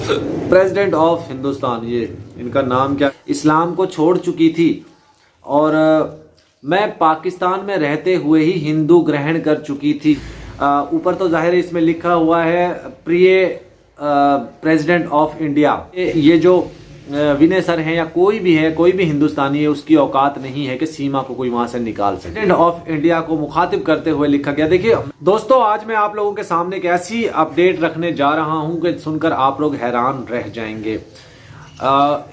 President of Hindustan, ये इनका नाम क्या, इस्लाम को छोड़ चुकी थी और मैं पाकिस्तान में रहते हुए ही हिंदू ग्रहण कर चुकी थी। ऊपर तो जाहिर है इसमें लिखा हुआ है प्रिय प्रेसिडेंट ऑफ इंडिया। ये जो विनय सर हैं या कोई भी है, कोई भी हिंदुस्तानी है, उसकी औकात नहीं है कि सीमा को कोई वहां से निकाल सके। प्रेसिडेंट ऑफ इंडिया को मुखातिब करते हुए लिखा गया। देखिए दोस्तों, आज मैं आप लोगों के सामने एक ऐसी अपडेट रखने जा रहा हूं कि सुनकर आप लोग हैरान रह जाएंगे।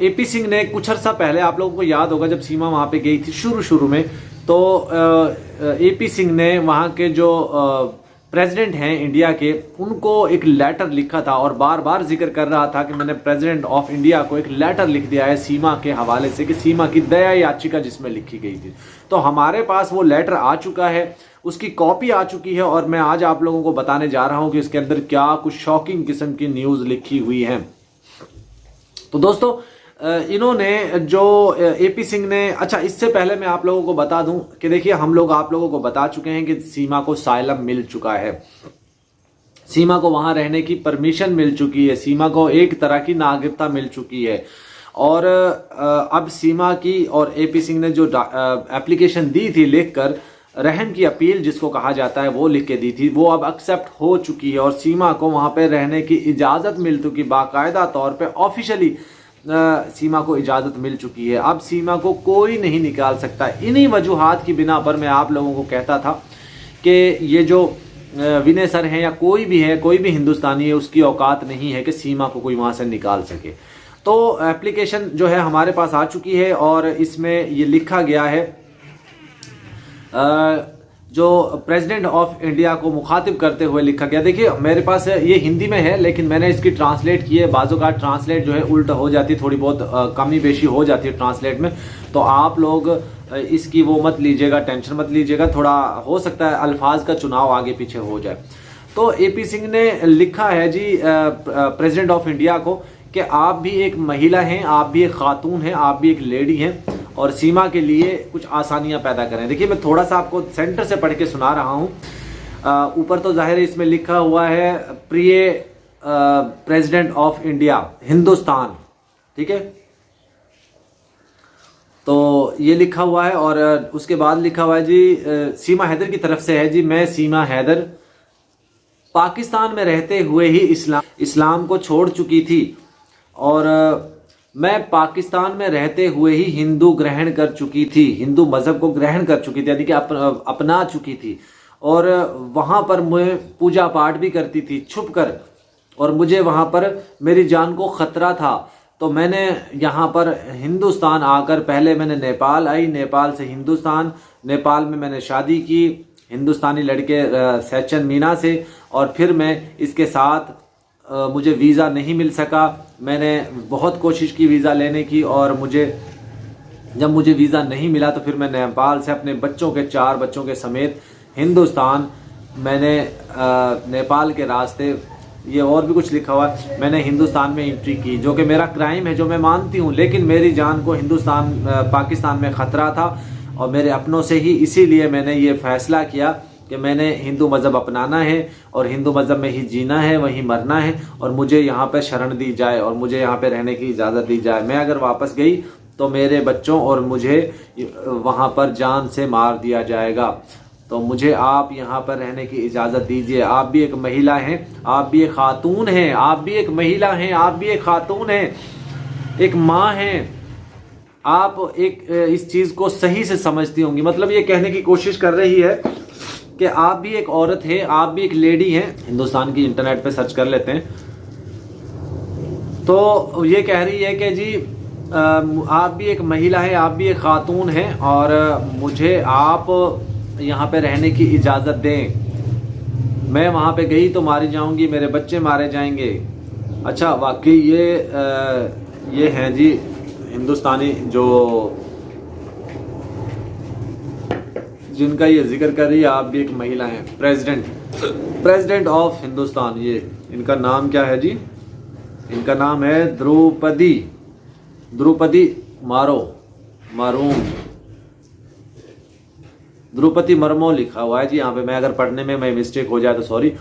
एपी सिंह ने कुछ अर्सा पहले, आप लोगों को याद होगा जब सीमा वहां पे गई थी शुरू में, तो एपी सिंह ने वहां के जो प्रेसिडेंट हैं इंडिया के, उनको एक लेटर लिखा था और बार बार जिक्र कर रहा था कि मैंने प्रेसिडेंट ऑफ इंडिया को एक लेटर लिख दिया है सीमा के हवाले से, कि सीमा की दया याचिका जिसमें लिखी गई थी। तो हमारे पास वो लेटर आ चुका है, उसकी कॉपी आ चुकी है और मैं आज आप लोगों को बताने जा रहा हूं कि इसके अंदर क्या कुछ शॉकिंग किस्म की न्यूज़ लिखी हुई है। तो दोस्तों, इन्होंने जो एपी सिंह ने, अच्छा इससे पहले मैं आप लोगों को बता दूं कि देखिए, हम लोग आप लोगों को बता चुके हैं कि सीमा को साइलम मिल चुका है, सीमा को वहां रहने की परमिशन मिल चुकी है, सीमा को एक तरह की नागरिकता मिल चुकी है। और अब सीमा की और एपी सिंह ने जो एप्लीकेशन दी थी लिखकर, रहम की अपील जिसको कहा जाता है, वो लिख के दी थी, वो अब एक्सेप्ट हो चुकी है और सीमा को वहां पे रहने की इजाजत मिल चुकी, बाकायदा तौर पे ऑफिशियली सीमा को इजाजत मिल चुकी है। अब सीमा को कोई नहीं निकाल सकता। इन्हीं वजूहात की बिना पर मैं आप लोगों को कहता था कि ये जो विनय सर हैं या कोई भी है, कोई भी हिंदुस्तानी है, उसकी औकात नहीं है कि सीमा को कोई वहां से निकाल सके। तो एप्लीकेशन जो है हमारे पास आ चुकी है और इसमें ये लिखा गया है, जो प्रेसिडेंट ऑफ इंडिया को मुखातिब करते हुए लिखा गया। देखिए मेरे पास ये हिंदी में है, लेकिन मैंने इसकी ट्रांसलेट की है। बाजू का ट्रांसलेट जो है उल्टा हो जाती है, थोड़ी बहुत कमी बेशी हो जाती है ट्रांसलेट में, तो आप लोग इसकी वो मत लीजिएगा, टेंशन मत लीजिएगा। थोड़ा हो सकता है अल्फाज का चुनाव आगे पीछे हो जाए। तो एपी सिंह ने लिखा है जी प्रेसिडेंट ऑफ इंडिया को कि आप भी एक महिला हैं, आप भी एक खातून हैं, आप भी एक लेडी हैं और सीमा के लिए कुछ आसानियां पैदा करें। देखिए मैं थोड़ा सा आपको सेंटर से पढ़ के सुना रहा हूं। ऊपर तो जाहिर है इसमें लिखा हुआ है प्रिय प्रेसिडेंट ऑफ इंडिया हिंदुस्तान, ठीक है, तो ये लिखा हुआ है। और उसके बाद लिखा हुआ है जी सीमा हैदर की तरफ से है जी, मैं सीमा हैदर पाकिस्तान में रहते हुए ही इस्लाम को छोड़ चुकी थी और मैं पाकिस्तान में रहते हुए ही हिंदू ग्रहण कर चुकी थी, हिंदू मजहब को ग्रहण कर चुकी थी, यानी कि अपना चुकी थी। और वहाँ पर मैं पूजा पाठ भी करती थी छुप कर, और मुझे वहाँ पर मेरी जान को ख़तरा था। तो मैंने यहाँ पर हिंदुस्तान आकर, पहले मैंने नेपाल आई, नेपाल से हिंदुस्तान, नेपाल में मैंने शादी की हिंदुस्तानी लड़के सैचन मीना से, और फिर मैं इसके साथ मुझे वीज़ा नहीं मिल सका। मैंने बहुत कोशिश की वीज़ा लेने की, और जब मुझे वीज़ा नहीं मिला तो फिर मैं नेपाल से अपने बच्चों के 4 बच्चों के समेत हिंदुस्तान, मैंने नेपाल के रास्ते, ये और भी कुछ लिखा हुआ है, मैंने हिंदुस्तान में एंट्री की, जो कि मेरा क्राइम है, जो मैं मानती हूँ, लेकिन मेरी जान को पाकिस्तान में ख़तरा था और मेरे अपनों से ही, इसीलिए मैंने ये फ़ैसला किया कि मैंने हिंदू मज़हब अपनाना है और हिंदू मज़हब में ही जीना है, वहीं मरना है, और मुझे यहाँ पे शरण दी जाए और मुझे यहाँ पे रहने की इजाज़त दी जाए। मैं अगर वापस गई तो मेरे बच्चों और मुझे वहाँ पर जान से मार दिया जाएगा। तो मुझे आप यहाँ पर रहने की इजाज़त दीजिए। आप भी एक महिला हैं, आप भी एक खातून हैं, आप भी एक महिला हैं, आप भी एक खातून हैं, एक माँ हैं। आप एक इस चीज़ को सही से समझती होंगी। मतलब ये कहने की कोशिश कर रही है कि आप भी एक औरत हैं, आप भी एक लेडी हैं। हिंदुस्तान की इंटरनेट पे सर्च कर लेते हैं, तो ये कह रही है कि जी आप भी एक महिला है, आप भी एक खातून हैं, और मुझे आप यहाँ पे रहने की इजाज़त दें। मैं वहाँ पे गई तो मारी जाऊँगी, मेरे बच्चे मारे जाएंगे। अच्छा, वाकई ये हैं जी हिंदुस्तानी जो जिनका ये जिक्र कर रही है, आप भी एक महिला हैं, प्रेसिडेंट ऑफ हिंदुस्तान। ये इनका नाम क्या है जी? इनका नाम है द्रौपदी मुर्मू लिखा हुआ है जी यहाँ पे। मैं अगर पढ़ने में मैं मिस्टेक हो जाए तो सॉरी।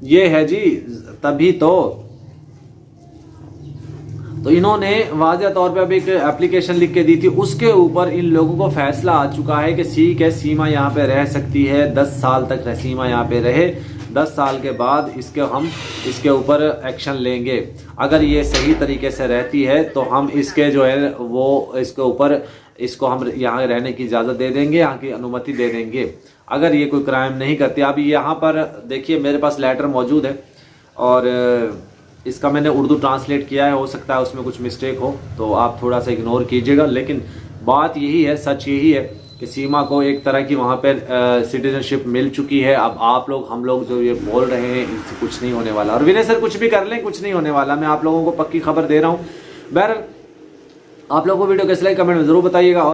ये है जी, तभी तो तो इन्होंने वाज़ेह तौर पे अब एक एप्लीकेशन लिख के दी थी, उसके ऊपर इन लोगों को फैसला आ चुका है कि ठीक है, सीमा यहाँ पे रह सकती है, 10 साल तक सीमा यहाँ पे रहे, 10 साल के बाद हम इसके ऊपर एक्शन लेंगे। अगर ये सही तरीके से रहती है तो हम इसके जो है वो इसके ऊपर इसको हम यहाँ रहने की इजाज़त दे देंगे, यहाँ की अनुमति दे देंगे, अगर ये कोई क्राइम नहीं करती। अभी यहाँ पर देखिए मेरे पास लेटर मौजूद है और इसका मैंने उर्दू ट्रांसलेट किया है, हो सकता है उसमें कुछ मिस्टेक हो तो आप थोड़ा सा इग्नोर कीजिएगा। लेकिन बात यही है, सच यही है कि सीमा को एक तरह की वहाँ पर सिटीजनशिप मिल चुकी है। अब आप लोग हम लोग जो ये बोल रहे हैं इनसे कुछ नहीं होने वाला, और विनय सर कुछ भी कर लें कुछ नहीं होने वाला, मैं आप लोगों को पक्की खबर दे रहा हूँ। बहरहाल आप लोगों को वीडियो कैसे लगी कमेंट में ज़रूर बताइएगा।